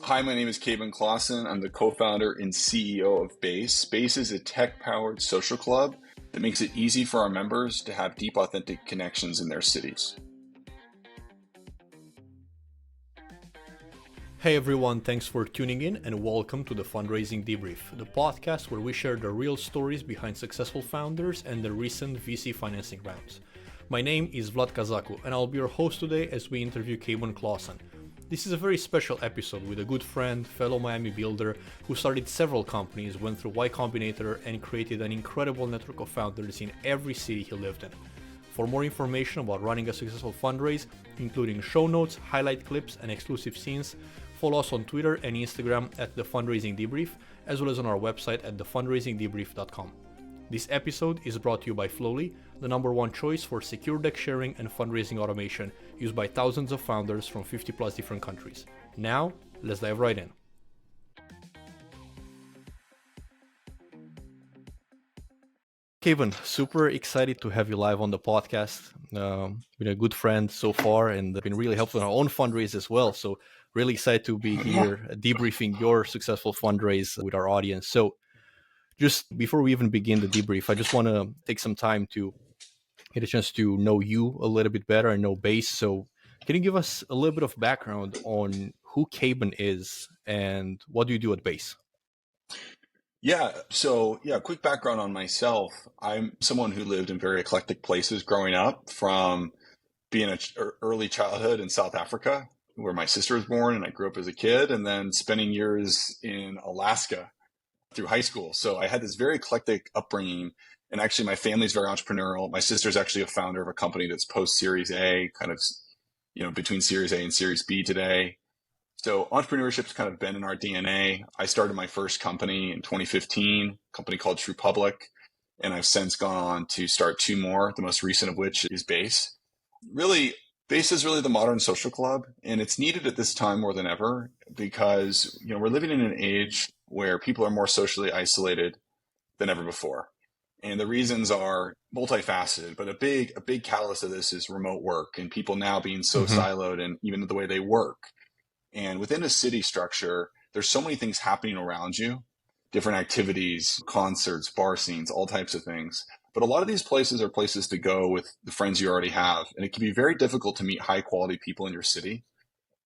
Hi, my name is Kaben Clauson. I'm the co-founder and CEO of Base. Base is a tech-powered social club that makes it easy for our members to have deep, authentic connections in their cities. Hey everyone, thanks for tuning in and welcome to the Fundraising Debrief, the podcast where we share the real stories behind successful founders and the recent VC financing rounds. My name is Vlad Cazacu and I'll be your host today as we interview Kaben Clauson. This is a very special episode with a good friend, fellow Miami builder who started several companies, went through Y Combinator and created an incredible network of founders in every city he lived in. For more information about running a successful fundraise, including show notes, highlight clips, and exclusive scenes, follow us on Twitter and Instagram at The Fundraising Debrief, as well as on our website at thefundraisingdebrief.com. This episode is brought to you by Flowlie, the number one choice for secure deck sharing and fundraising automation used by thousands of founders from 50 plus different countries. Now, let's dive right in. Kaben, super excited to have you live on the podcast. Been a good friend so far and been really helpful in our own fundraise as well. So really excited to be here debriefing your successful fundraise with our audience. So just before we even begin the debrief, I just want to take some time to get a chance to know you a little bit better and know Base. So can you give us a little bit of background on who Kaben is and what do you do at Base? Quick background on myself. I'm someone who lived in very eclectic places growing up, from being an early childhood in South Africa, where my sister was born and I grew up as a kid, and then spending years in Alaska through high school. So I had this very eclectic upbringing, and actually my family's very entrepreneurial. My sister's actually a founder of a company that's post Series A, kind of, between Series A and Series B today. So entrepreneurship's kind of been in our DNA. I started my first company in 2015, a company called True Public, and I've since gone on to start two more, the most recent of which is Base. Really, Base is really the modern social club, and it's needed at this time more than ever because, we're living in an age where people are more socially isolated than ever before. And the reasons are multifaceted, but a big catalyst of this is remote work and people now being so siloed and even the way they work. And within a city structure, there's so many things happening around you, different activities, concerts, bar scenes, all types of things. But a lot of these places are places to go with the friends you already have. And it can be very difficult to meet high quality people in your city.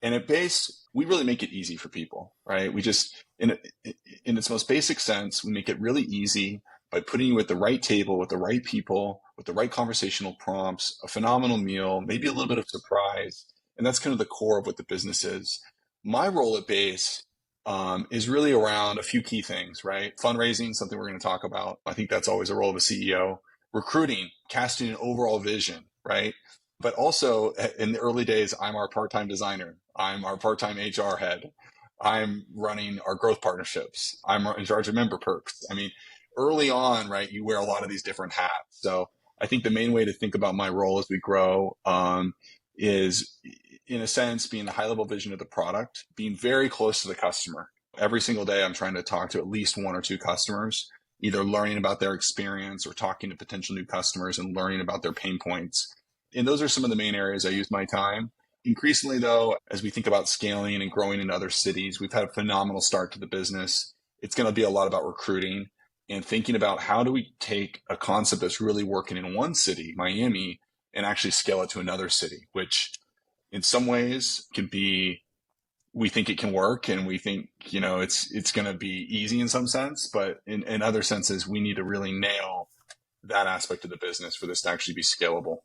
And at Base, we really make it easy for people, right? We just, in its most basic sense, we make it really easy by putting you at the right table with the right people, with the right conversational prompts, a phenomenal meal, maybe a little bit of surprise. And that's kind of the core of what the business is. My role at Base is really around a few key things, right? Fundraising, something we're going to talk about. I think that's always a role of a CEO. Recruiting, casting an overall vision, right? But also in the early days, I'm our part-time designer. I'm our part-time HR head. I'm running our growth partnerships. I'm in charge of member perks. I mean, early on, right, you wear a lot of these different hats. So I think the main way to think about my role as we grow is, in a sense, being the high-level vision of the product, being very close to the customer. Every single day, I'm trying to talk to at least one or two customers, either learning about their experience or talking to potential new customers and learning about their pain points. And those are some of the main areas I use my time. Increasingly, though, as we think about scaling and growing in other cities, we've had a phenomenal start to the business. It's going to be a lot about recruiting and thinking about how do we take a concept that's really working in one city, Miami, and actually scale it to another city, which in some ways can be, we think it can work and we think, it's going to be easy in some sense, but in other senses, we need to really nail that aspect of the business for this to actually be scalable.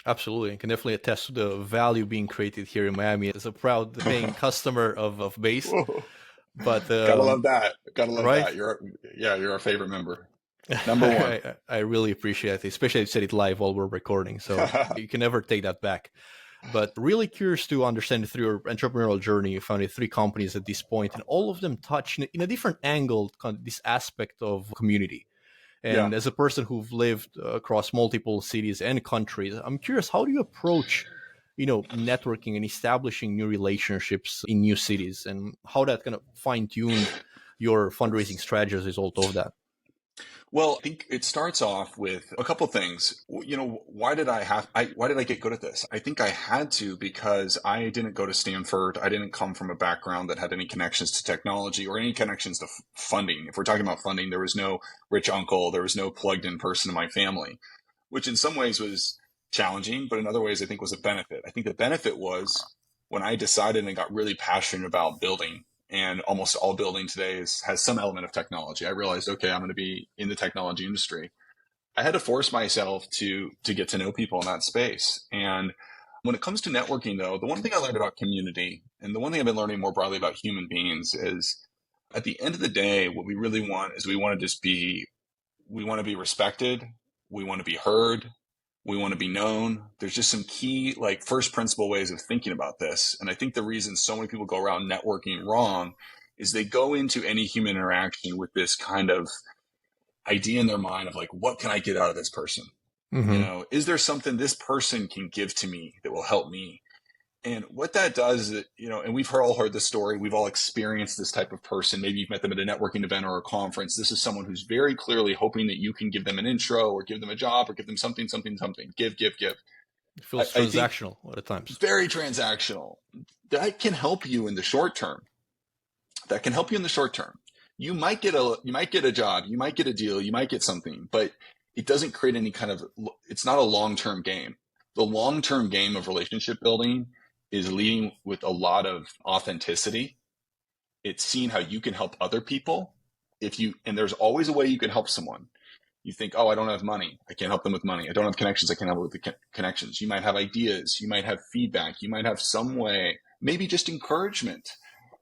Absolutely. I can definitely attest to the value being created here in Miami as a proud paying customer of Base. But gotta love that. Right? That. You're our favorite member. Number one. I really appreciate it, especially you said it live while we're recording. So you can never take that back. But really curious to understand through your entrepreneurial journey. You founded 3 companies at this point, and all of them touch in a different angle this aspect of community. And as a person who've lived across multiple cities and countries, I'm curious, how do you approach, networking and establishing new relationships in new cities, and how that kind of fine-tuned your fundraising strategy as a result of that? Well, I think it starts off with a couple things. Why did I get good at this? I think I had to because I didn't go to Stanford. I didn't come from a background that had any connections to technology or any connections to funding. If we're talking about funding, there was no rich uncle. There was no plugged in person in my family, which in some ways was challenging, but in other ways I think was a benefit. I think the benefit was when I decided and got really passionate about building, and almost all building today has some element of technology. I realized, okay, I'm going to be in the technology industry. I had to force myself to get to know people in that space. And when it comes to networking, though, the one thing I learned about community, and the one thing I've been learning more broadly about human beings, is at the end of the day, what we really want is we want to be respected, we want to be heard, we want to be known. There's just some key, like, first principle ways of thinking about this. And I think the reason so many people go around networking wrong is they go into any human interaction with this kind of idea in their mind of like, what can I get out of this person? Is there something this person can give to me that will help me? And what that does is, and we've all heard this story. We've all experienced this type of person. Maybe you've met them at a networking event or a conference. This is someone who's very clearly hoping that you can give them an intro or give them a job or give them something. Give. It feels transactional a lot of times. Very transactional. That can help you in the short term. You might get a job, you might get a deal, you might get something, but it doesn't create any it's not a long-term game. The long-term game of relationship building is leading with a lot of authenticity. It's seeing how you can help other people. And there's always a way you can help someone. You think, oh, I don't have money, I can't help them with money. I don't have connections, I can't help with the connections. You might have ideas, you might have feedback, you might have some way, maybe just encouragement.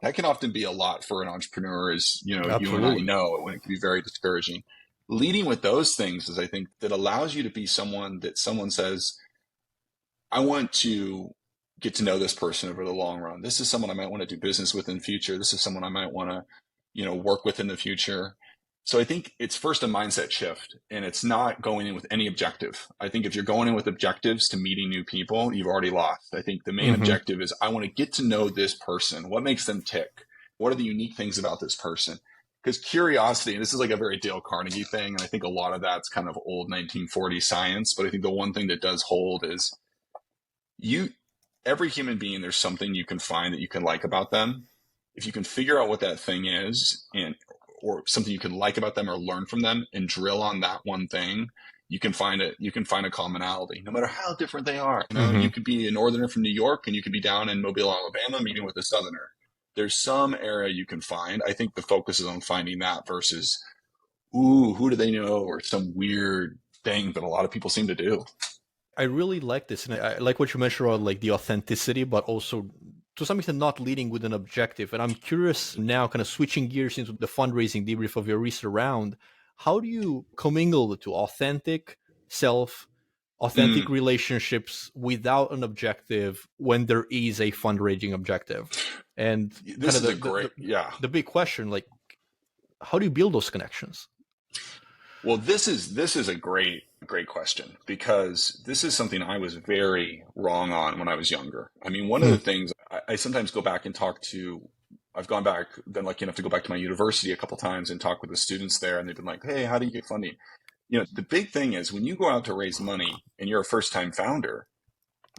That can often be a lot for an entrepreneur, as Absolutely. You and I know, when it can be very discouraging. Leading with those things is, I think, that allows you to be someone that someone says, I want to get to know this person over the long run. This is someone I might want to do business with in the future. This is someone I might want to, work with in the future. So I think it's first a mindset shift, and it's not going in with any objective. I think if you're going in with objectives to meeting new people, you've already lost. I think the main objective is, I want to get to know this person. What makes them tick? What are the unique things about this person? Because curiosity, and this is like a very Dale Carnegie thing, and I think a lot of that's kind of old 1940 science, but I think the one thing that does hold is every human being, there's something you can find that you can like about them. If you can figure out what that thing is, or something you can like about them or learn from them, and drill on that one thing, you can find a commonality, no matter how different they are. You could be a northerner from New York, and you could be down in Mobile, Alabama, meeting with a southerner. There's some area you can find. I think the focus is on finding that versus, who do they know, or some weird thing that a lot of people seem to do. I really like this, and I like what you mentioned about like the authenticity, but also to some extent not leading with an objective. And I'm curious now, kind of switching gears into the fundraising debrief of your recent round, how do you commingle the two, authentic relationships without an objective when there is a fundraising objective? And this is the big question, like, how do you build those connections? Well, this is a great question, because this is something I was very wrong on when I was younger. I mean, one of the things I sometimes go back and I've been lucky enough to go back to my university a couple times and talk with the students there, and they've been like, hey, how do you get funding? The big thing is, when you go out to raise money and you're a first-time founder,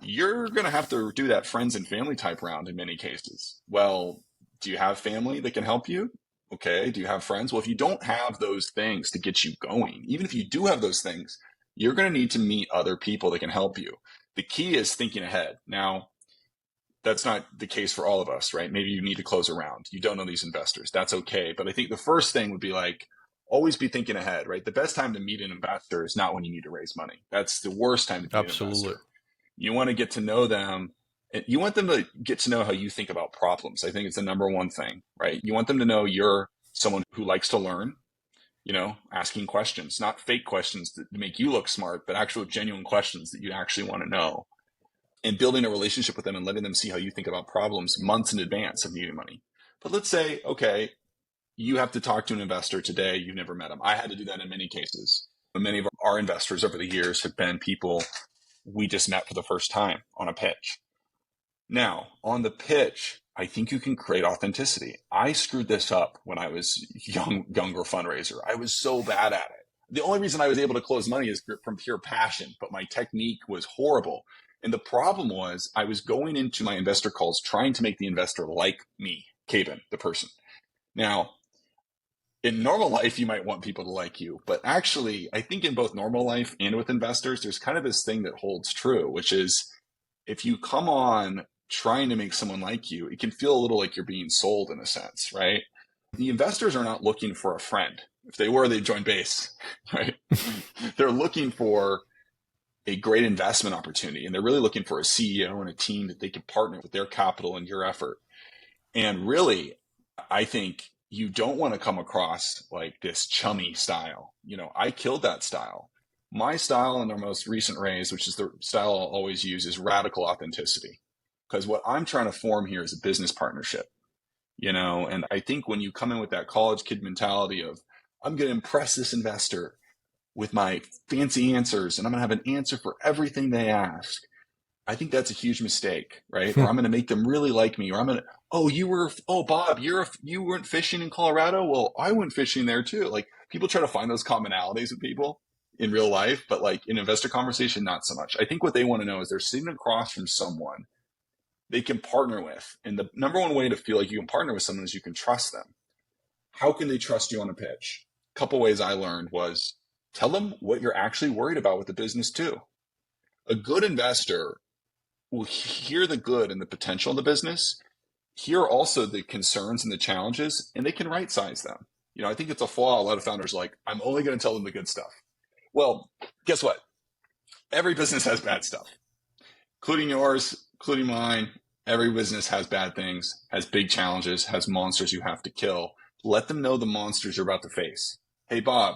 you're going to have to do that friends and family type round in many cases. Well, do you have family that can help you? Okay. Do you have friends? Well, if you don't have those things to get you going, even if you do have those things, you're going to need to meet other people that can help you. The key is thinking ahead. Now, that's not the case for all of us, right? Maybe you need to close a round. You don't know these investors. That's okay. But I think the first thing would be like, always be thinking ahead, right? The best time to meet an investor is not when you need to raise money. That's the worst time to meet an investor. You want to get to know them. You want them to get to know how you think about problems. I think it's the number one thing, right? You want them to know you're someone who likes to learn, asking questions, not fake questions that make you look smart, but actual genuine questions that you actually want to know, and building a relationship with them and letting them see how you think about problems months in advance of needing money. But let's say, okay, you have to talk to an investor today. You've never met them. I had to do that in many cases. Many of our investors over the years have been people we just met for the first time on a pitch. Now, on the pitch, I think you can create authenticity. I screwed this up when I was younger fundraiser. I was so bad at it. The only reason I was able to close money is from pure passion, but my technique was horrible. And the problem was I was going into my investor calls trying to make the investor like me, Kaben, the person. Now, in normal life, you might want people to like you, but actually, I think in both normal life and with investors, there's kind of this thing that holds true, which is if you come on trying to make someone like you, it can feel a little like you're being sold in a sense, right? The investors are not looking for a friend. If they were, they'd join base, right? They're looking for a great investment opportunity, and they're really looking for a CEO and a team that they can partner with their capital and your effort. And really, I think you don't want to come across like this chummy style. I killed that style. My style in our most recent raise, which is the style I'll always use, is radical authenticity. Because what I'm trying to form here is a business partnership, and I think when you come in with that college kid mentality of, I'm going to impress this investor with my fancy answers and I'm going to have an answer for everything they ask, I think that's a huge mistake, right? Or I'm going to make them really like me, or I'm going to, Bob, you weren't fishing in Colorado? Well, I went fishing there too. Like, people try to find those commonalities with people in real life, but like in investor conversation, not so much. I think what they want to know is they're sitting across from someone they can partner with. And the number one way to feel like you can partner with someone is you can trust them. How can they trust you on a pitch? A couple ways I learned was tell them what you're actually worried about with the business too. A good investor will hear the good and the potential in the business, hear also the concerns and the challenges, and they can right size them. I think it's a flaw. A lot of founders are like, I'm only going to tell them the good stuff. Well, guess what? Every business has bad stuff, including yours, including mine. Every business has bad things, has big challenges, has monsters you have to kill. Let them know the monsters you're about to face. Hey, Bob,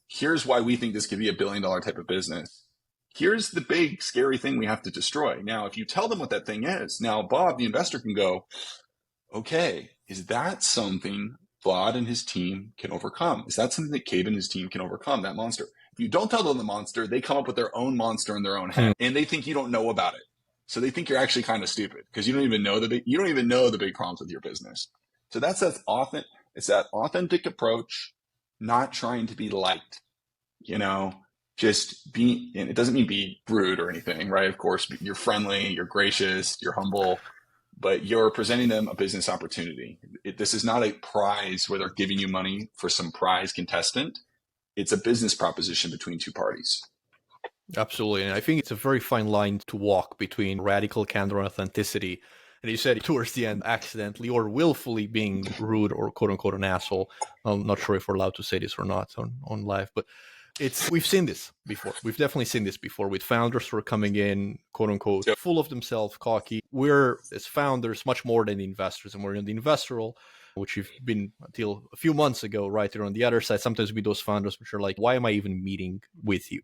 here's why we think this could be $1 billion type of business. Here's the big scary thing we have to destroy. Now, if you tell them what that thing is, now Bob, the investor, can go, okay, is that something Vlad and his team can overcome? Is that something that Kaben and his team can overcome, that monster? If you don't tell them the monster, they come up with their own monster in their own head, and they think you don't know about it. So they think you're actually kind of stupid because you don't even know the big problems with your business. So it's that authentic approach, not trying to be liked, just be, and it doesn't mean be rude or anything, right? Of course, you're friendly, you're gracious, you're humble, but you're presenting them a business opportunity. This is not a prize where they're giving you money for some prize contestant. It's a business proposition between two parties. Absolutely. And I think it's a very fine line to walk between radical candor and authenticity. And you said towards the end, accidentally or willfully being rude or quote unquote an asshole. I'm not sure if we're allowed to say this or not on live, but we've seen this before. We've definitely seen this before with founders who are coming in, quote unquote, full of themselves, cocky. We're, as founders, much more than investors, and we're in the investor role, which we've been until a few months ago, right there on the other side. Sometimes we those founders which are like, why am I even meeting with you?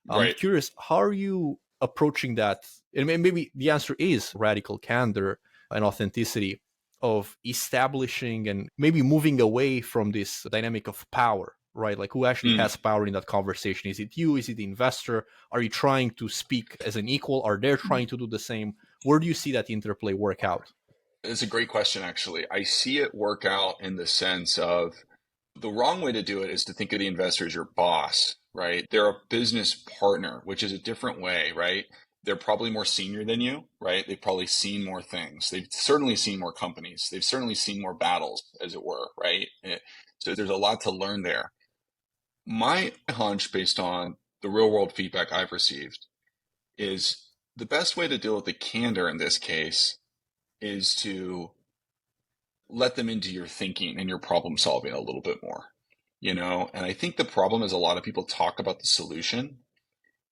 I'm curious, how are you approaching that? And maybe the answer is radical candor and authenticity of establishing and maybe moving away from this dynamic of power, right? Like, who actually has power in that conversation? Is it you? Is it the investor? Are you trying to speak as an equal? Are they trying to do the same? Where do you see that interplay work out? It's a great question, actually. I see it work out in the sense of the wrong way to do it is to think of the investor as your boss, right? They're a business partner, which is a different way, right? They're probably more senior than you, right? They've probably seen more things. They've certainly seen more companies. They've certainly seen more battles, as it were, right? So there's a lot to learn there. My hunch, based on the real world feedback I've received, is the best way to deal with the candor in this case is to let them into your thinking and your problem solving a little bit more, And I think the problem is a lot of people talk about the solution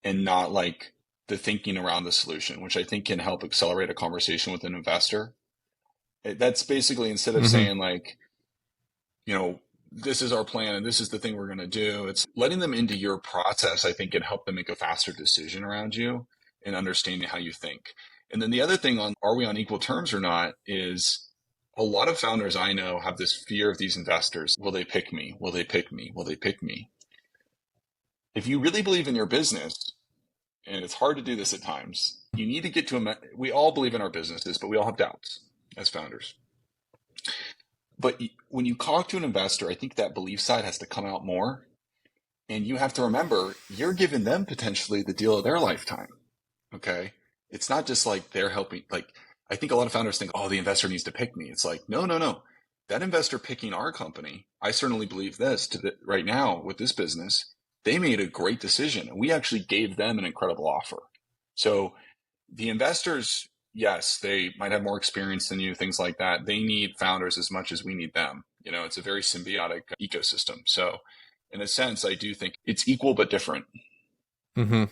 and not like the thinking around the solution, which I think can help accelerate a conversation with an investor. That's basically, instead of saying like, this is our plan and this is the thing we're going to do, it's letting them into your process. I think can help them make a faster decision around you and understanding how you think. And then the other thing on, are we on equal terms or not, is a lot of founders I know have this fear of these investors. Will they pick me? Will they pick me? Will they pick me? If you really believe in your business, and it's hard to do this at times, you need to get to we all believe in our businesses, but we all have doubts as founders. But when you talk to an investor, I think that belief side has to come out more. And you have to remember, you're giving them potentially the deal of their lifetime. Okay. It's not just like they're helping. Like, I think a lot of founders think, oh, the investor needs to pick me. It's like, no, no, no. That investor picking our company, I certainly believe this right now with this business, they made a great decision. And we actually gave them an incredible offer. So the investors, yes, they might have more experience than you, things like that. They need founders as much as we need them. It's a very symbiotic ecosystem. So in a sense, I do think it's equal but different. Mm-hmm.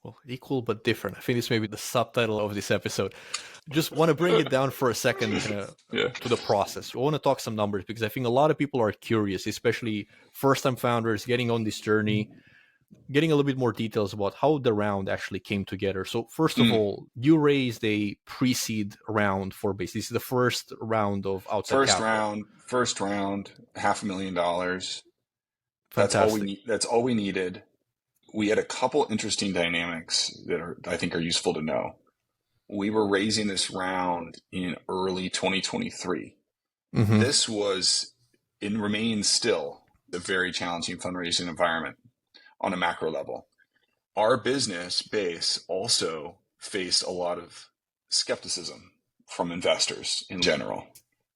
Well, equal but different. I think this may be the subtitle of this episode. Just want to bring it down for a second Yeah. to the process. I want to talk some numbers because I think a lot of people are curious, especially first-time founders getting on this journey, getting a little bit more details about how the round actually came together. So first of all, you raised a pre-seed round for base. This is the first round of outside capital. First round, $500,000. That's all we Fantastic. need. That's all we needed. We had a couple interesting dynamics that I think are useful to know. We were raising this round in early 2023. Mm-hmm. This was and remains still a very challenging fundraising environment on a macro level. Our business base also faced a lot of skepticism from investors in general.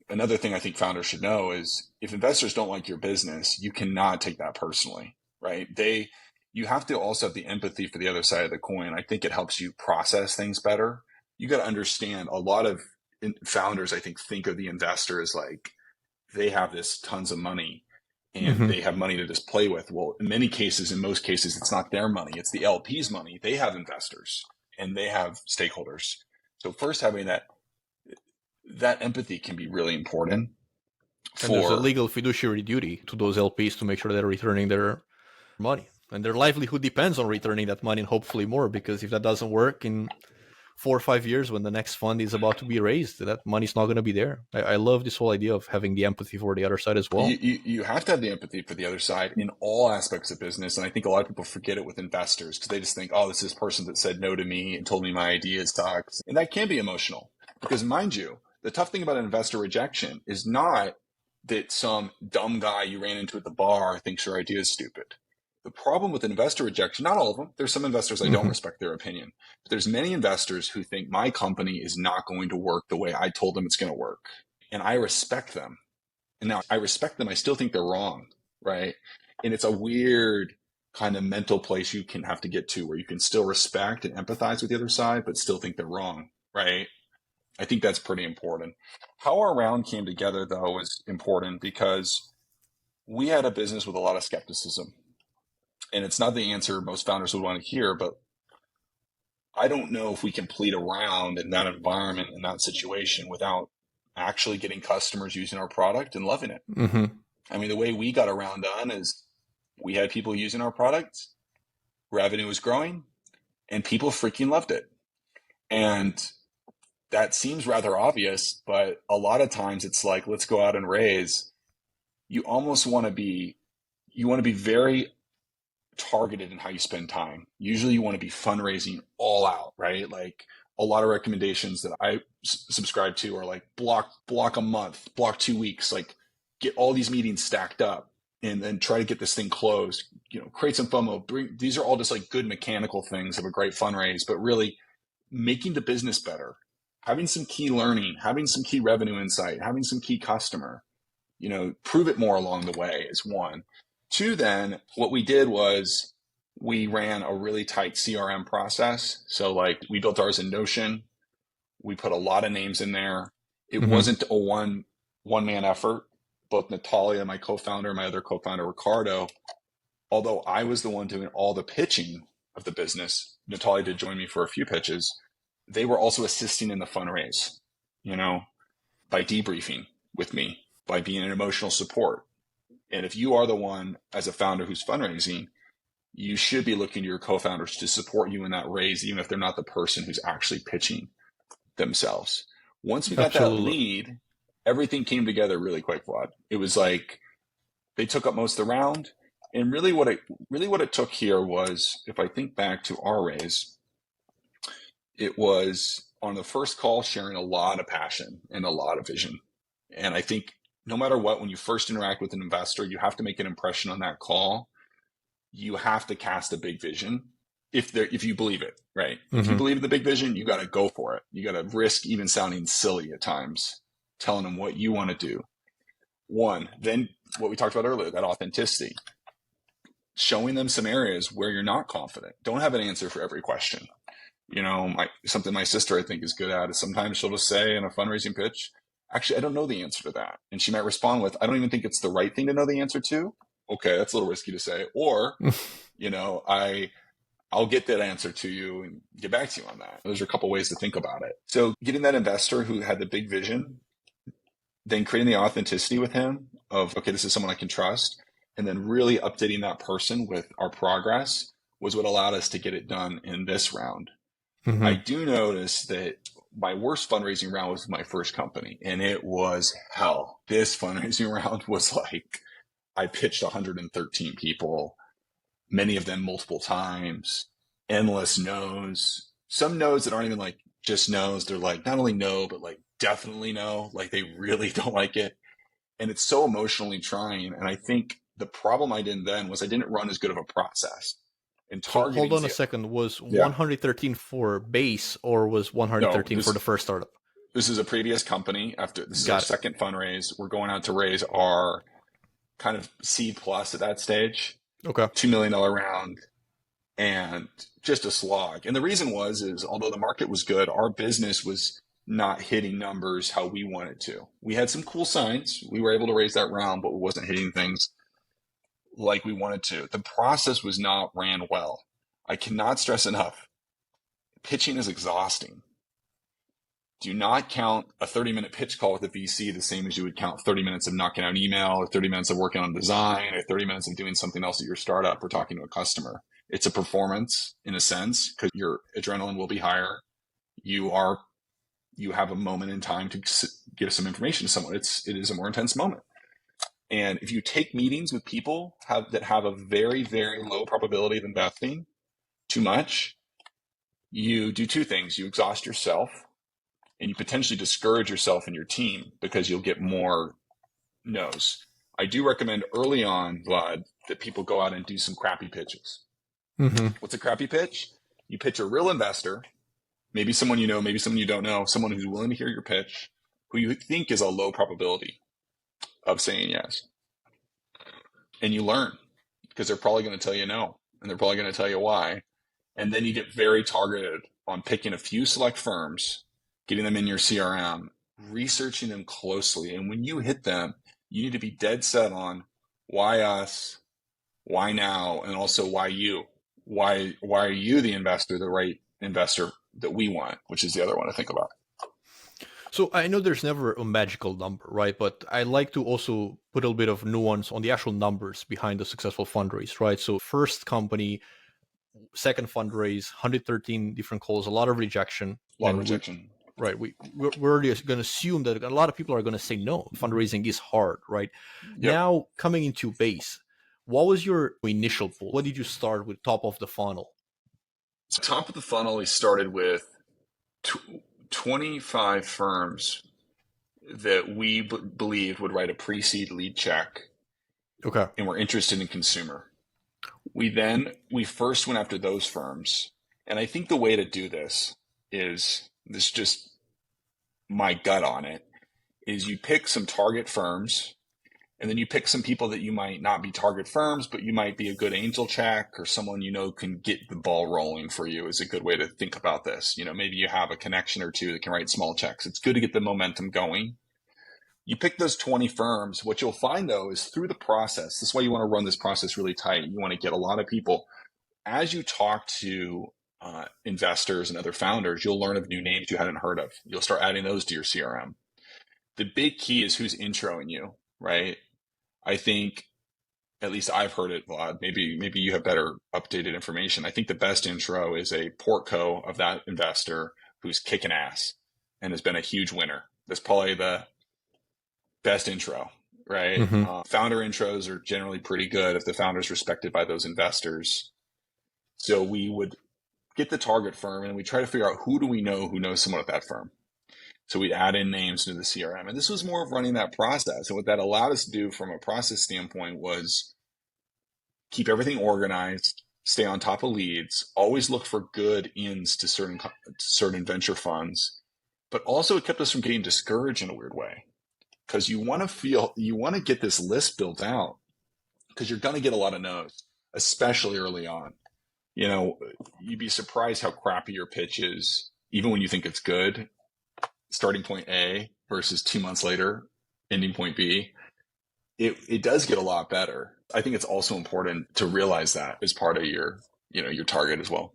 Another thing I think founders should know is if investors don't like your business, you cannot take that personally, right? You have to also have the empathy for the other side of the coin. I think it helps you process things better. You got to understand a lot of founders, I think of the investor as like they have this tons of money and Mm-hmm. they have money to just play with. Well, in most cases, it's not their money. It's the LP's money. They have investors and they have stakeholders. So first having that empathy can be really important And there's a for, legal fiduciary duty to those LPs to make sure they're returning their money. And their livelihood depends on returning that money and hopefully more, because if that doesn't work in 4 or 5 years when the next fund is about to be raised, that money's not going to be there. I love this whole idea of having the empathy for the other side as well. you have to have the empathy for the other side in all aspects of business. And I think a lot of people forget it with investors because they just think, oh, this is this person that said no to me and told me my ideas sucks. And that can be emotional because mind you, the tough thing about investor rejection is not that some dumb guy you ran into at the bar thinks your idea is stupid. The problem with investor rejection, not all of them, there's some investors I don't respect their opinion, but there's many investors who think my company is not going to work the way I told them it's going to work. And I respect them. And now I respect them. I still think they're wrong, right? And it's a weird kind of mental place you can have to get to where you can still respect and empathize with the other side, but still think they're wrong, right? I think that's pretty important. How our round came together, though, was important because we had a business with a lot of skepticism. And it's not the answer most founders would want to hear, but I don't know if we complete a round in that environment, in that situation, without actually getting customers using our product and loving it. Mm-hmm. I mean, the way we got around done is we had people using our product, revenue was growing, and people freaking loved it. And that seems rather obvious, but a lot of times it's like, let's go out and raise. You almost want to be very targeted in how you spend time. Usually you want to be fundraising all out, right? Like a lot of recommendations that I subscribe to are like block a month, block 2 weeks, like get all these meetings stacked up and then try to get this thing closed, create some FOMO. These are all just like good mechanical things of a great fundraise, but really making the business better, having some key learning, having some key revenue insight, having some key customer, prove it more along the way is one. Two, then what we did was we ran a really tight CRM process. So like we built ours in Notion. We put a lot of names in there. It wasn't a one man effort. Both Natalia, my co-founder, and my other co-founder, Ricardo, although I was the one doing all the pitching of the business, Natalia did join me for a few pitches. They were also assisting in the fundraise, by debriefing with me, by being an emotional support. And if you are the one as a founder who's fundraising, you should be looking to your co-founders to support you in that raise, even if they're not the person who's actually pitching themselves. Once we got that lead, everything came together really quick, Vlad. It was like they took up most of the round. And really what it took here was, if I think back to our raise, it was on the first call sharing a lot of passion and a lot of vision. And I think no matter what, when you first interact with an investor, you have to make an impression on that call you have to cast a big vision if you believe it, right? If you Mm-hmm. believe in the big vision, you got to go for it. You got to risk even sounding silly at times, telling them what you want to do. One, then what we talked about earlier, that authenticity, showing them some areas where you're not confident. Don't have an answer for every question. Something my sister I think is good at is sometimes she'll just say in a fundraising pitch, actually, I don't know the answer to that. And she might respond with, I don't even think it's the right thing to know the answer to. Okay, that's a little risky to say. Or, I'll get that answer to you and get back to you on that. Those are a couple ways to think about it. So getting that investor who had the big vision, then creating the authenticity with him of, okay, this is someone I can trust, and then really updating that person with our progress was what allowed us to get it done in this round. I Mm-hmm. do notice that my worst fundraising round was my first company, and it was hell. This fundraising round was like, I pitched 113 people, many of them multiple times, endless no's, some no's that aren't even like just no's. They're like, not only no, but like definitely no, like they really don't like it. And it's so emotionally trying. And I think the problem I did then was I didn't run as good of a process in So hold targeting. on a second. Was Yeah. 113 for base or was No, 113 for the first startup? this is a previous company. This is our Got it. second fundraise. We're going out to raise our kind of C plus at that stage, Okay. $2 million round, and just a slog. And the reason is although the market was good, our business was not hitting numbers how we wanted to. We had some cool signs. We were able to raise that round, but we wasn't hitting things like we wanted to. The process was not ran well. I cannot stress enough. Pitching is exhausting. Do not count a 30-minute pitch call with a VC the same as you would count 30 minutes of knocking out email or 30 minutes of working on design or 30 minutes of doing something else at your startup or talking to a customer. It's a performance in a sense because your adrenaline will be higher. You have a moment in time to give some information to someone. It is a more intense moment. And if you take meetings with people that have a very, very low probability of investing too much, you do two things. You exhaust yourself and you potentially discourage yourself and your team because you'll get more no's. I do recommend early on, Vlad, that people go out and do some crappy pitches. Mm-hmm. What's a crappy pitch? You pitch a real investor, maybe someone you know, maybe someone you don't know, someone who's willing to hear your pitch, who you think is a low probability of saying yes. And you learn because they're probably going to tell you no, and they're probably going to tell you why. And then you get very targeted on picking a few select firms, getting them in your CRM, researching them closely. And when you hit them, you need to be dead set on why us, why now, and also why you. Why are you the investor, the right investor that we want, which is the other one to think about. So I know there's never a magical number, right? But I like to also put a little bit of nuance on the actual numbers behind the successful fundraise, right? So first company, second fundraise, 113 different calls, a lot of rejection. A lot of And rejection. we're going to assume that a lot of people are going to say no. Fundraising is hard, right? Yep. Now coming into base, what was your initial pool? What did you start with top of the funnel? So top of the funnel, we started with 25 firms that we believed would write a pre-seed lead check. Okay. And were interested in consumer. We first went after those firms. And I think the way to do this is just my gut on it is you pick some target firms and then you pick some people that you might not be target firms, but you might be a good angel check or someone can get the ball rolling for you is a good way to think about this. Maybe you have a connection or two that can write small checks. It's good to get the momentum going. You pick those 20 firms. What you'll find, though, is through the process, this is why you want to run this process really tight. You want to get a lot of people. As you talk to investors and other founders, you'll learn of new names you hadn't heard of. You'll start adding those to your CRM. The big key is who's introing you, right? I think, at least I've heard it, Vlad. Maybe you have better updated information. I think the best intro is a portco of that investor who's kicking ass and has been a huge winner. That's probably the best intro, right? Mm-hmm. Founder intros are generally pretty good if the founder's respected by those investors. So we would get the target firm and we try to figure out who do we know who knows someone at that firm. So we add in names to the CRM. And this was more of running that process. And what that allowed us to do from a process standpoint was keep everything organized, stay on top of leads, always look for good ins to certain venture funds. But also it kept us from getting discouraged in a weird way, because you want to get this list built out, because you're going to get a lot of no's, especially early on. You'd be surprised how crappy your pitch is, even when you think it's good. Starting point A versus 2 months later, ending point B, it does get a lot better. I think it's also important to realize that as part of your target as well.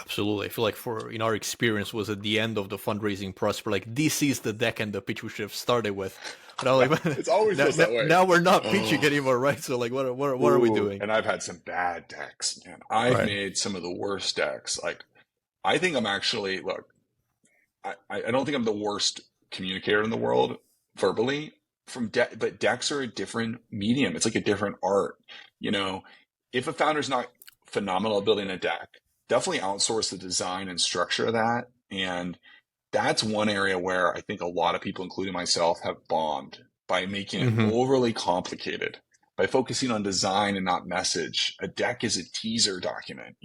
Absolutely. I feel like in our experience was at the end of the fundraising process, we're like, this is the deck and the pitch we should have started with. But I'm like, it's always just that way. Now we're not pitching anymore, right? So like, what are we doing? And I've had some bad decks, man. I've made some of the worst decks. Like, I think I'm actually, look, I don't think I'm the worst communicator in the world verbally but decks are a different medium. It's like a different art. If a founder's not phenomenal at building a deck, definitely outsource the design and structure of that. And that's one area where I think a lot of people, including myself, have bombed by making it overly complicated, by focusing on design and not message. A deck is a teaser document.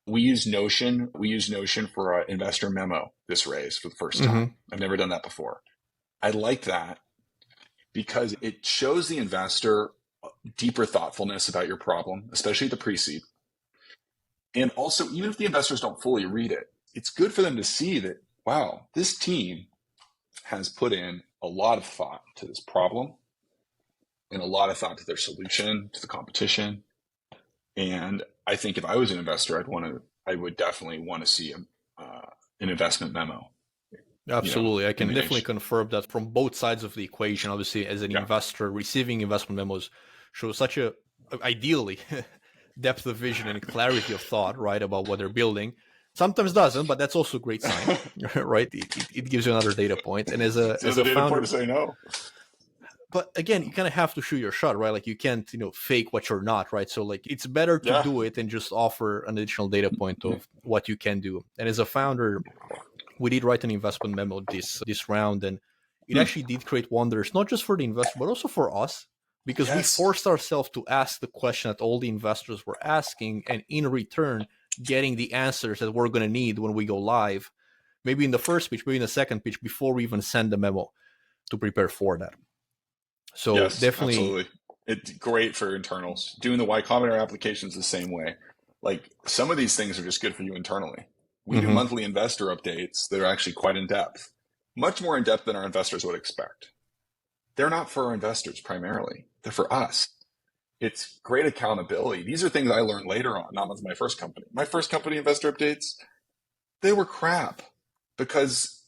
We use Notion. We use Notion for an investor memo this raise for the first time. I've never done that before. I like that because it shows the investor deeper thoughtfulness about your problem, especially the pre-seed. And also, even if the investors don't fully read it, it's good for them to see that, wow, this team has put in a lot of thought to this problem and a lot of thought to their solution, to the competition. And I think if I was an investor, I would definitely want to see an investment memo. Absolutely. I can definitely confirm that from both sides of the equation. Obviously, as an investor, receiving investment memos shows such ideally, depth of vision and clarity of thought, right, about what they're building. Sometimes doesn't, but that's also a great sign, right? It gives you another data point. And as a founder, to say no. But again, you kind of have to shoot your shot, right? Like you can't, fake what you're not, right? So like it's better to do it and just offer an additional data point of what you can do. And as a founder, we did write an investment memo this round, and it actually did create wonders, not just for the investor, but also for us, because we forced ourselves to ask the question that all the investors were asking, and in return, getting the answers that we're going to need when we go live, maybe in the first pitch, maybe in the second pitch, before we even send the memo to prepare for that. So definitely, absolutely. It's great for internals. Doing the Y Combinator applications the same way. Like, some of these things are just good for you internally. We do monthly investor updates that are actually quite in depth, much more in depth than our investors would expect. They're not for our investors primarily. They're for us. It's great accountability. These are things I learned later on, not with my first company. My first company investor updates, they were crap because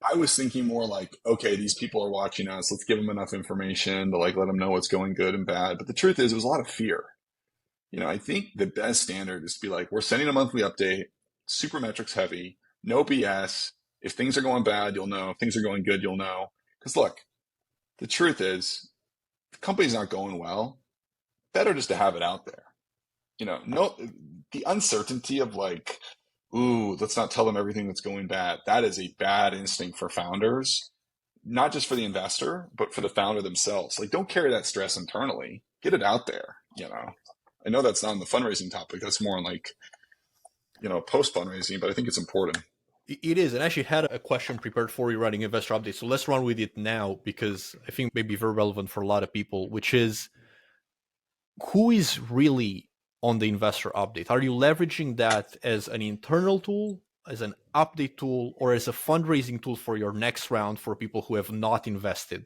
I was thinking more like, okay, these people are watching us. Let's give them enough information to let them know what's going good and bad. But the truth is, it was a lot of fear. I think the best standard is to be like, we're sending a monthly update, super metrics heavy, no BS. If things are going bad, you'll know. If things are going good, you'll know. Because look, the truth is, if the company's not going well, better just to have it out there. The uncertainty of let's not tell them everything that's going bad. That is a bad instinct for founders, not just for the investor, but for the founder themselves. Don't carry that stress internally. Get it out there. I know that's not on the fundraising topic. That's more on post fundraising, but I think it's important. It is. And I actually had a question prepared for you running investor updates. So let's run with it now, because I think it may be very relevant for a lot of people, which is, who is really on the investor update? Are you leveraging that as an internal tool, as an update tool, or as a fundraising tool for your next round for people who have not invested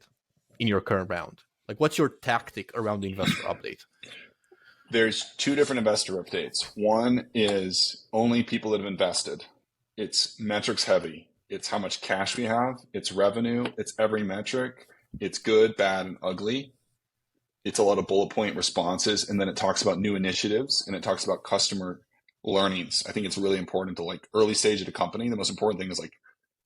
in your current round? What's your tactic around the investor update? There's two different investor updates. One is only people that have invested. It's metrics heavy. It's how much cash we have. It's revenue. It's every metric. It's good, bad, and ugly. It's a lot of bullet point responses. And then it talks about new initiatives, and it talks about customer learnings. I think it's really important to early stage of the company. The most important thing is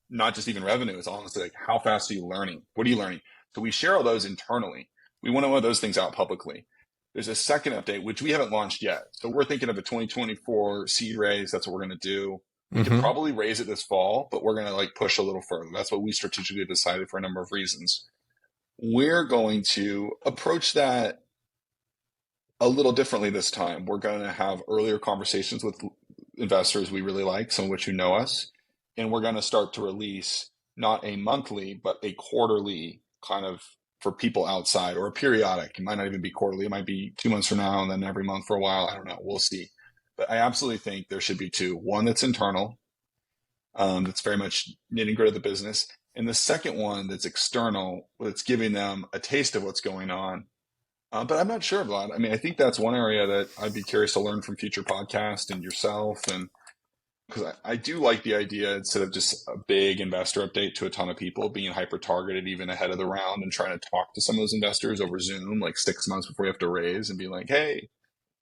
not just even revenue. It's honestly how fast are you learning? What are you learning? So we share all those internally. We want to know those things out publicly. There's a second update, which we haven't launched yet. So we're thinking of a 2024 seed raise. That's what we're going to do. We could probably raise it this fall, but we're going to push a little further. That's what we strategically decided for a number of reasons. We're going to approach that a little differently this time. We're going to have earlier conversations with investors we really like, some of which who know us, and we're going to start to release not a monthly, but a quarterly kind of for people outside, or a periodic. It might not even be quarterly. It might be 2 months from now and then every month for a while. I don't know. We'll see. But I absolutely think there should be two. One that's internal, that's very much nitty gritty of the business. And the second one that's external, that's giving them a taste of what's going on. But I'm not sure, Vlad. I mean, I think that's one area that I'd be curious to learn from future podcasts and yourself. And because I do like the idea, instead of just a big investor update to a ton of people, being hyper targeted even ahead of the round and trying to talk to some of those investors over Zoom, like 6 months before you have to raise, and be like, hey,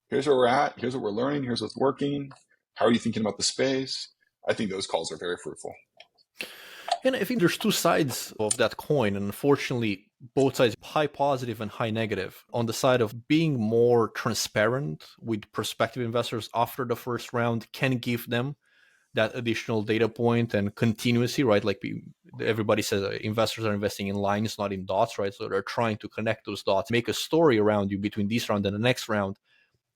here's where we're at. Here's what we're learning. Here's what's working. How are you thinking about the space? I think those calls are very fruitful. And I think there's two sides of that coin. And unfortunately, both sides, high positive and high negative. On the side of being more transparent with prospective investors after the first round can give them that additional data point and continuity, right? Like everybody says, investors are investing in lines, not in dots, right? So they're trying to connect those dots, make a story around you between this round and the next round.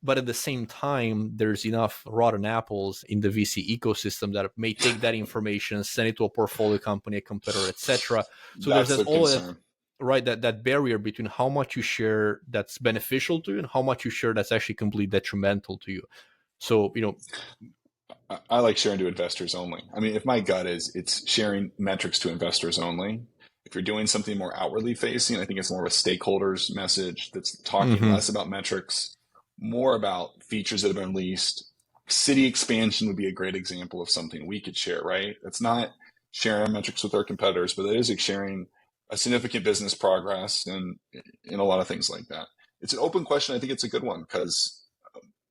But at the same time, there's enough rotten apples in the VC ecosystem that may take that information, send it to a portfolio company, a competitor, etc. So there's That's that the all concern. right, that barrier between how much you share that's beneficial to you and how much you share that's actually completely detrimental to you. So, I like sharing to investors only. I mean, if my gut is it's sharing metrics to investors only, if you're doing something more outwardly facing, I think it's more of a stakeholders message that's talking mm-hmm. less about metrics, more about features that have been released. City expansion would be a great example of something we could share, right? It's not sharing metrics with our competitors, but it is sharing a significant business progress and a lot of things like that. It's an open question. I think it's a good one because,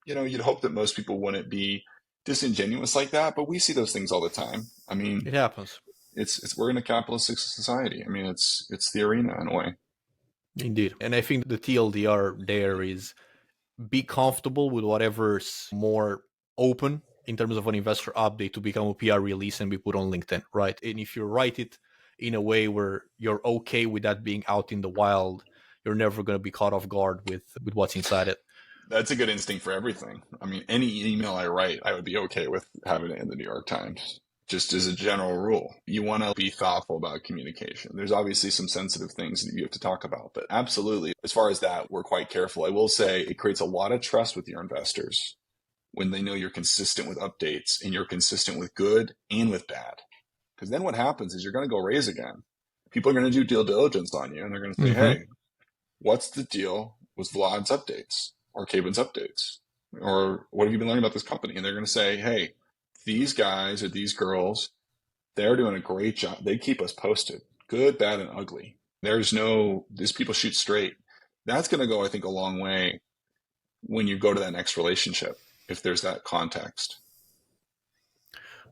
you'd hope that most people wouldn't be disingenuous like that, but we see those things all the time. I mean, It happens. it's we're in a capitalistic society. I mean, it's the arena in a way. Indeed. And I think the TLDR there is be comfortable with whatever's more open in terms of an investor update to become a PR release and be put on LinkedIn, right? And if you write it in a way where you're okay with that being out in the wild, you're never going to be caught off guard with what's inside it. That's a good instinct for everything. I mean, any email I write, I would be okay with having it in the New York Times. Just as a general rule, you want to be thoughtful about communication. There's obviously some sensitive things that you have to talk about, but absolutely, as far as that, we're quite careful. I will say it creates a lot of trust with your investors when they know you're consistent with updates and you're consistent with good and with bad. Because then what happens is you're going to go raise again. People are going to do due diligence on you and they're going to say, Mm-hmm. hey, what's the deal with Vlad's updates or Kaben's updates? Or what have you been learning about this company? And they're going to say, hey, these guys or these girls, they're doing a great job. They keep us posted, good, bad, and ugly. These people shoot straight. That's going to go, I think, a long way when you go to that next relationship, if there's that context.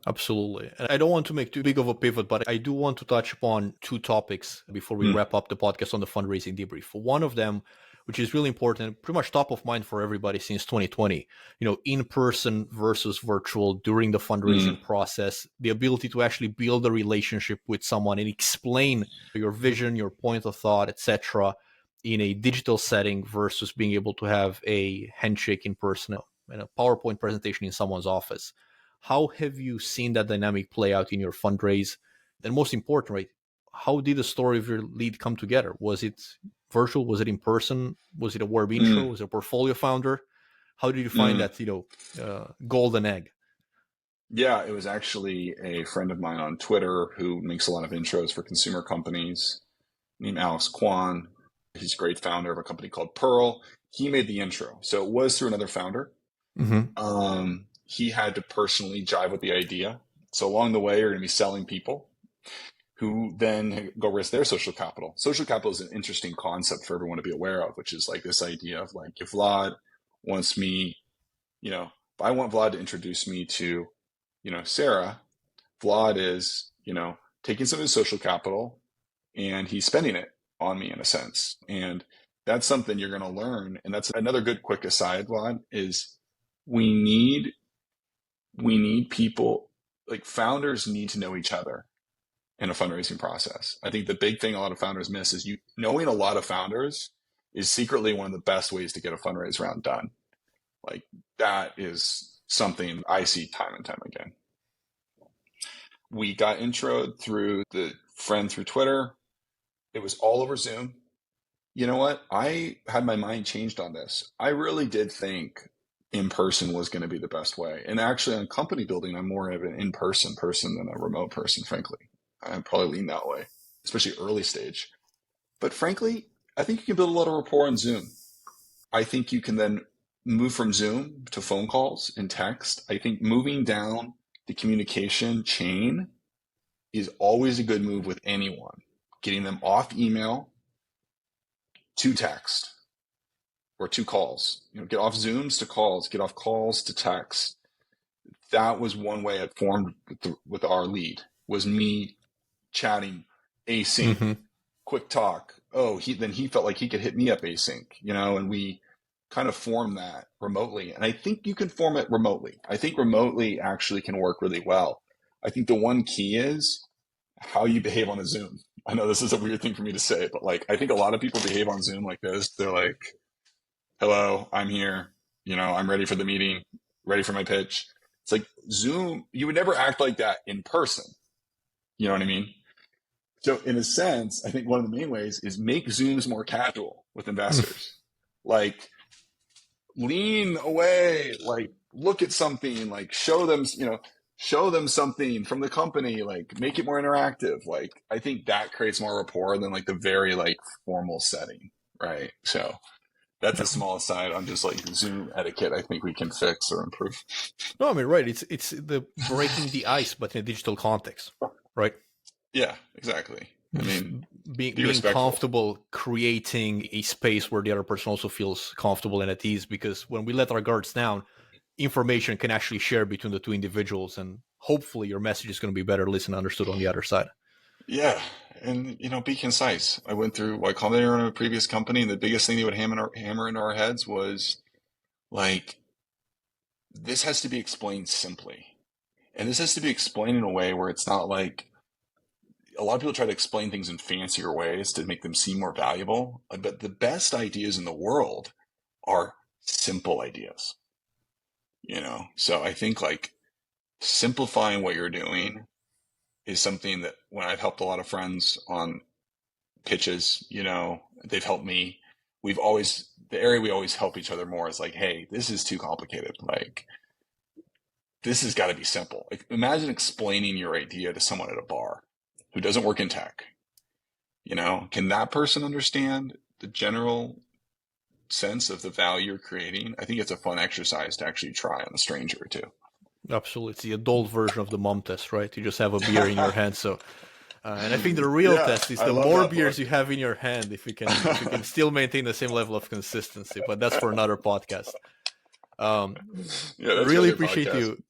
Absolutely. And I don't want to make too big of a pivot, but I do want to touch upon two topics before we wrap up the podcast on the fundraising debrief. One of them, which is really important, pretty much top of mind for everybody since 2020, in-person versus virtual during the fundraising process, the ability to actually build a relationship with someone and explain your vision, your point of thought, etc., in a digital setting versus being able to have a handshake in person and a PowerPoint presentation in someone's office. How have you seen that dynamic play out in your fundraise? And most important, right, how did the story of your lead come together? Was it virtual? Was it in person? Was it a warm intro? Was it a portfolio founder? How did you find that, golden egg? Yeah, it was actually a friend of mine on Twitter who makes a lot of intros for consumer companies named Alex Kwan. He's a great founder of a company called Pearl. He made the intro. So it was through another founder. Mm-hmm. He had to personally jive with the idea. So along the way, you're going to be selling people who then go risk their social capital. Social capital is an interesting concept for everyone to be aware of, which is like this idea of like, if Vlad wants me, if I want Vlad to introduce me to, Sarah, Vlad is, taking some of his social capital and he's spending it on me in a sense. And that's something you're going to learn. And that's another good quick aside, Vlad, is we need people, like founders need to know each other in a fundraising process. I think the big thing a lot of founders miss is knowing a lot of founders is secretly one of the best ways to get a fundraise round done. Like that is something I see time and time again. We got introed through the friend through Twitter. It was all over Zoom. You know what? I had my mind changed on this. I really did think in person was going to be the best way. And actually on company building, I'm more of an in-person person than a remote person, frankly. I probably lean that way, especially early stage. But frankly, I think you can build a lot of rapport on Zoom. I think you can then move from Zoom to phone calls and text. I think moving down the communication chain is always a good move with anyone. Getting them off email to text or to calls. Get off Zooms to calls, get off calls to text. That was one way it formed with our lead, was me chatting async, quick talk. Oh, then he felt like he could hit me up async, and we kind of formed that remotely. And I think you can form it remotely. I think remotely actually can work really well. I think the one key is how you behave on a Zoom. I know this is a weird thing for me to say, but I think a lot of people behave on Zoom like this. They're like, hello, I'm here. I'm ready for the meeting, ready for my pitch. It's like Zoom, you would never act like that in person. You know what I mean? So in a sense, I think one of the main ways is make Zooms more casual with investors. Lean away, look at something, show them something from the company, make it more interactive. I think that creates more rapport than the very formal setting, right? So that's a small aside on just Zoom etiquette. I think we can fix or improve. No, I mean, right. It's the breaking the ice, but in a digital context, right? Yeah, exactly. I mean, being comfortable, creating a space where the other person also feels comfortable and at ease, because when we let our guards down, information can actually share between the two individuals, and hopefully your message is going to be better listened and understood on the other side. Yeah. And, be concise. I went through Y Combinator in a previous company, and the biggest thing they would hammer into our heads was this has to be explained simply. And this has to be explained in a way where it's not a lot of people try to explain things in fancier ways to make them seem more valuable. But the best ideas in the world are simple ideas, So I think simplifying what you're doing is something that when I've helped a lot of friends on pitches, they've helped me. The area we always help each other more is hey, this is too complicated. This has got to be simple. Imagine explaining your idea to someone at a bar who doesn't work in tech. Can that person understand the general sense of the value you're creating? I think it's a fun exercise to actually try on a stranger or two. Absolutely. It's the adult version of the mom test, right? You just have a beer in your hand. So, and I think the real test is the more beers you have in your hand, if you can still maintain the same level of consistency. But that's for another podcast. Really appreciate you.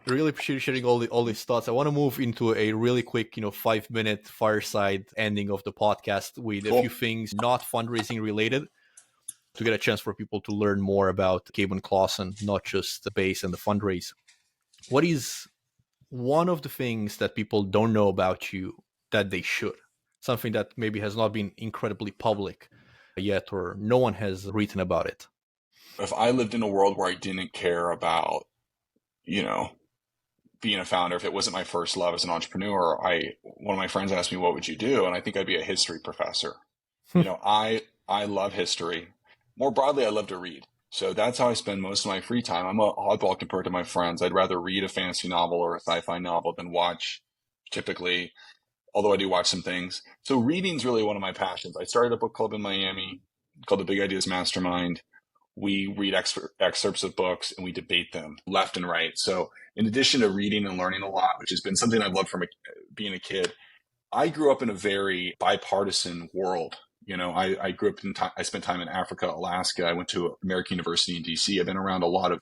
Really appreciate you sharing all these thoughts. I want to move into a really quick, 5-minute fireside ending of the podcast with a few things not fundraising related, to get a chance for people to learn more about Kaben Clauson, not just the base and the fundraise. What is one of the things that people don't know about you that they should? Something that maybe has not been incredibly public yet, or no one has written about it. If I lived in a world where I didn't care about, being a founder, if it wasn't my first love as an entrepreneur, one of my friends asked me, what would you do? And I think I'd be a history professor. I love history. More broadly, I love to read. So that's how I spend most of my free time. I'm a oddball compared to my friends. I'd rather read a fantasy novel or a sci-fi novel than watch, typically, although I do watch some things. So reading's really one of my passions. I started a book club in Miami called the Big Ideas Mastermind. We read excerpts of books and we debate them left and right. So in addition to reading and learning a lot, which has been something I've loved from being a kid, I grew up in a very bipartisan world. I grew up I spent time in Africa, Alaska. I went to American University in DC. I've been around a lot of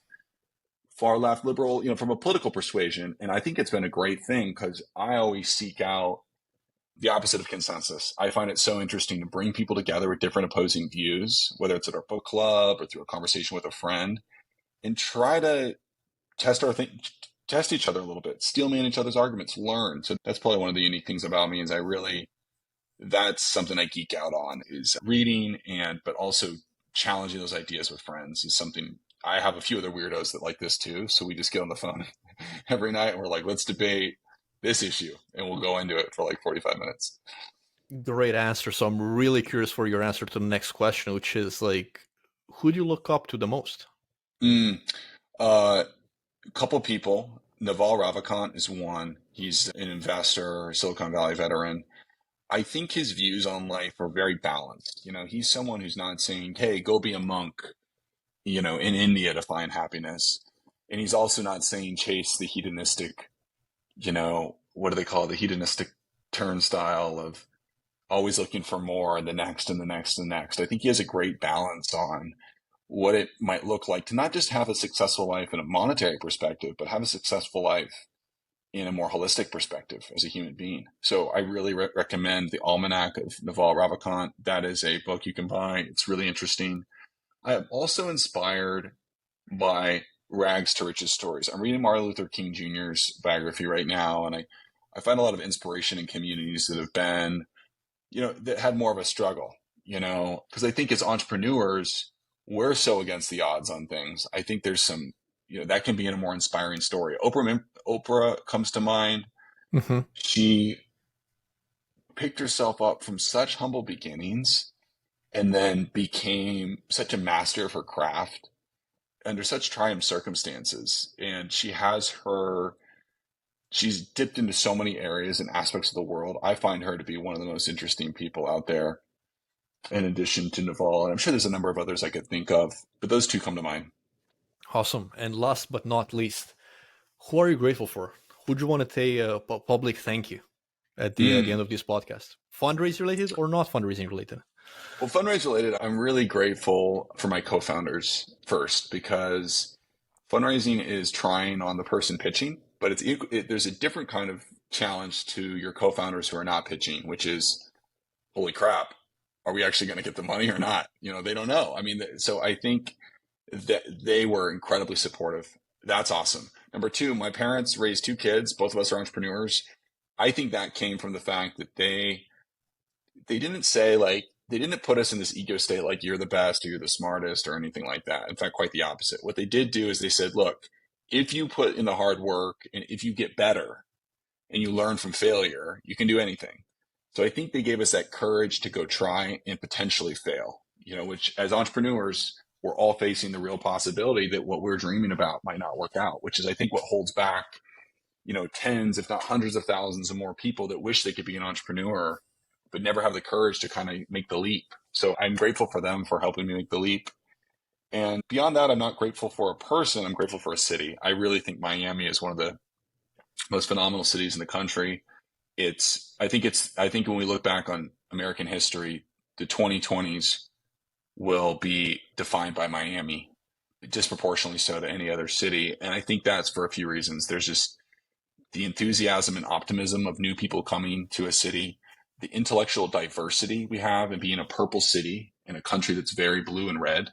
far left liberal, from a political persuasion. And I think it's been a great thing because I always seek out the opposite of consensus. I find it so interesting to bring people together with different opposing views, whether it's at our book club or through a conversation with a friend, and try to test each other a little bit, steel man each other's arguments, learn. So that's probably one of the unique things about me is I really that's something I geek out on, is reading, but also challenging those ideas with friends is something. I have a few other weirdos that like this too. So we just get on the phone every night and we're like, let's debate this issue, and we'll go into it for like 45 minutes. Great answer. So I'm really curious for your answer to the next question, which is like, who do you look up to the most? A couple people. Naval Ravikant is one. He's an investor, Silicon Valley veteran. I think his views on life are very balanced. He's someone who's not saying, hey, go be a monk, in India to find happiness. And he's also not saying chase the hedonistic, what do they call it? The hedonistic turnstile of always looking for more and the next and the next and the next. I think he has a great balance on what it might look like to not just have a successful life in a monetary perspective, but have a successful life in a more holistic perspective as a human being. So I really recommend The Almanac of Naval Ravikant. That is a book you can buy. It's really interesting. I am also inspired by rags to riches stories. I'm reading Martin Luther King Jr.'s biography right now, and I find a lot of inspiration in communities that have been, that had more of a struggle, because I think as entrepreneurs, we're so against the odds on things. I think there's some, that can be in a more inspiring story. Oprah comes to mind. Mm-hmm. She picked herself up from such humble beginnings and then became such a master of her craft under such trying circumstances. And she's dipped into so many areas and aspects of the world. I find her to be one of the most interesting people out there, in addition to Naval. And I'm sure there's a number of others I could think of, but those two come to mind. Awesome. And last but not least, who are you grateful for? Who do you want to say a public thank you at the end of this podcast? Fundraising related or not fundraising related? Well, fundraising related, I'm really grateful for my co-founders first, because fundraising is trying on the person pitching, but there's a different kind of challenge to your co-founders who are not pitching, which is, holy crap, are we actually going to get the money or not? They don't know. I mean, so I think that they were incredibly supportive. That's awesome. Number two, my parents raised two kids. Both of us are entrepreneurs. I think that came from the fact that they didn't say, like, they didn't put us in this ego state like you're the best or you're the smartest or anything like that. In fact, quite the opposite. What they did do is they said, look, if you put in the hard work and if you get better and you learn from failure, you can do anything. So I think they gave us that courage to go try and potentially fail, which as entrepreneurs, we're all facing the real possibility that what we're dreaming about might not work out, which is, I think, what holds back, tens, if not hundreds of thousands of more people that wish they could be an entrepreneur, but never have the courage to kind of make the leap. So I'm grateful for them for helping me make the leap. And beyond that, I'm not grateful for a person. I'm grateful for a city. I really think Miami is one of the most phenomenal cities in the country. I think when we look back on American history, the 2020s will be defined by Miami, disproportionately so to any other city. And I think that's for a few reasons. There's just the enthusiasm and optimism of new people coming to a city, the intellectual diversity we have in being a purple city in a country that's very blue and red,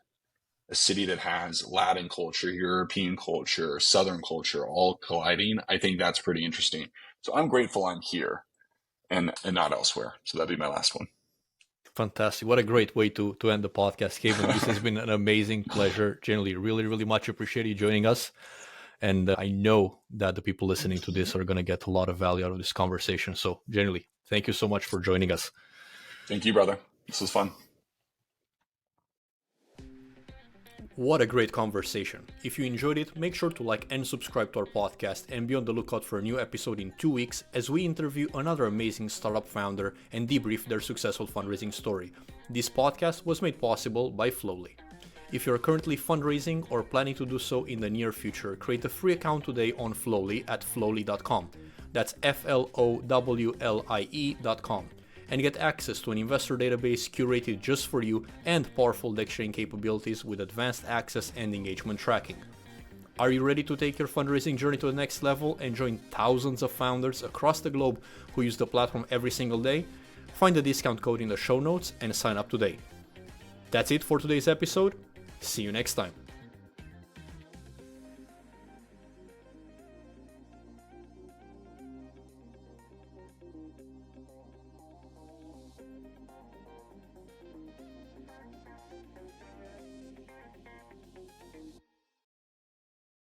a city that has Latin culture, European culture, Southern culture, all colliding. I think that's pretty interesting. So I'm grateful I'm here and not elsewhere. So that'd be my last one. Fantastic. What a great way to end the podcast, Kaben. This has been an amazing pleasure. Generally, really, really much appreciate you joining us. And I know that the people listening to this are going to get a lot of value out of this conversation. So generally, thank you so much for joining us. Thank you, brother. This was fun. What a great conversation. If you enjoyed it, make sure to like and subscribe to our podcast and be on the lookout for a new episode in 2 weeks as we interview another amazing startup founder and debrief their successful fundraising story. This podcast was made possible by Flowlie. If you're currently fundraising or planning to do so in the near future, create a free account today on Flowlie at flowlie.com. That's FLOWLIE.com. And get access to an investor database curated just for you and powerful deck sharing capabilities with advanced access and engagement tracking. Are you ready to take your fundraising journey to the next level and join thousands of founders across the globe who use the platform every single day? Find the discount code in the show notes and sign up today. That's it for today's episode. See you next time.